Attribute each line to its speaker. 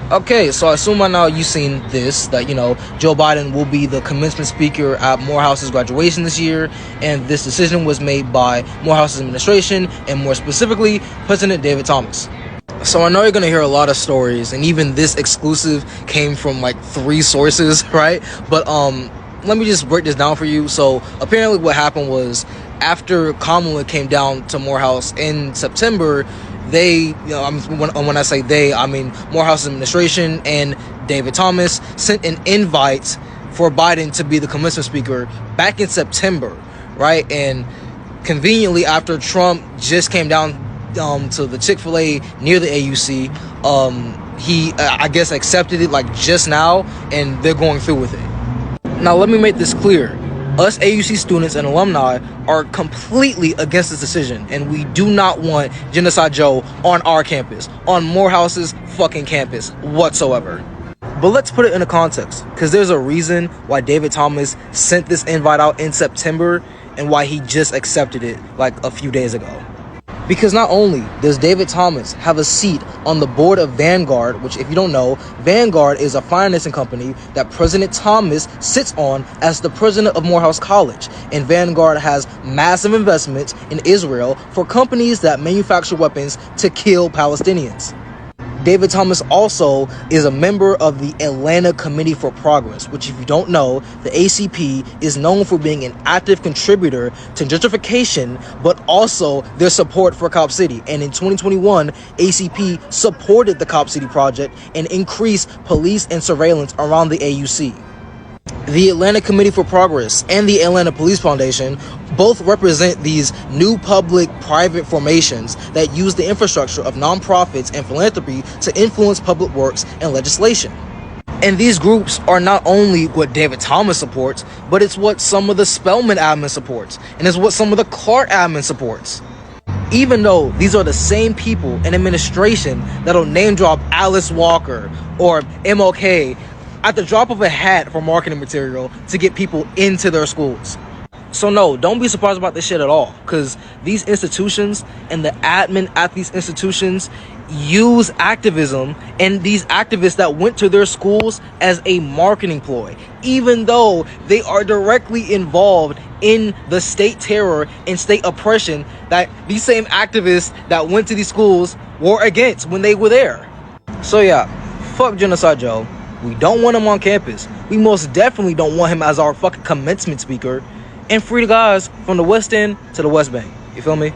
Speaker 1: Okay, so I assume by now you've seen this, that, Joe Biden will be the commencement speaker at Morehouse's graduation this year, and this decision was made by Morehouse's administration, and more specifically, President David Thomas. So I know you're going to hear a lot of stories, and even this exclusive came from like 3 sources, right? But let me just break this down for you. So apparently what happened was, after Kamala came down to Morehouse in September, they, when I say they, I mean Morehouse's administration and David Thomas sent an invite for Biden to be the commencement speaker back in September, right? And conveniently, after Trump just came down to the Chick-fil-A near the AUC, he, I guess, accepted it like just now, and they're going through with it. Now, let me make this clear. Us AUC students and alumni are completely against this decision, and we do not want Genocide Joe on our campus, on Morehouse's fucking campus whatsoever. But let's put it into context, because there's a reason why David Thomas sent this invite out in September and why he just accepted it like a few days ago. Because not only does David Thomas have a seat on the board of Vanguard, which, if you don't know, Vanguard is a financing company that President Thomas sits on as the president of Morehouse College. And Vanguard has massive investments in Israel for companies that manufacture weapons to kill Palestinians. David Thomas also is a member of the Atlanta Committee for Progress, which, if you don't know, the ACP is known for being an active contributor to gentrification, but also their support for Cop City. And in 2021, ACP supported the Cop City project and increased police and surveillance around the AUC. The Atlanta Committee for Progress and the Atlanta Police Foundation both represent these new public-private formations that use the infrastructure of nonprofits and philanthropy to influence public works and legislation. And these groups are not only what David Thomas supports, but it's what some of the Spelman admin supports, and it's what some of the Clark admin supports. Even though these are the same people in administration that'll name drop Alice Walker or MLK at the drop of a hat for marketing material to get people into their schools. So no, don't be surprised about this shit at all, because these institutions and the admin at these institutions use activism and these activists that went to their schools as a marketing ploy, even though they are directly involved in the state terror and state oppression that these same activists that went to these schools were against when they were there. So yeah, fuck Genocide Joe. We don't want him on campus. We most definitely don't want him as our fucking commencement speaker. And free the guys from the West End to the West Bank. You feel me?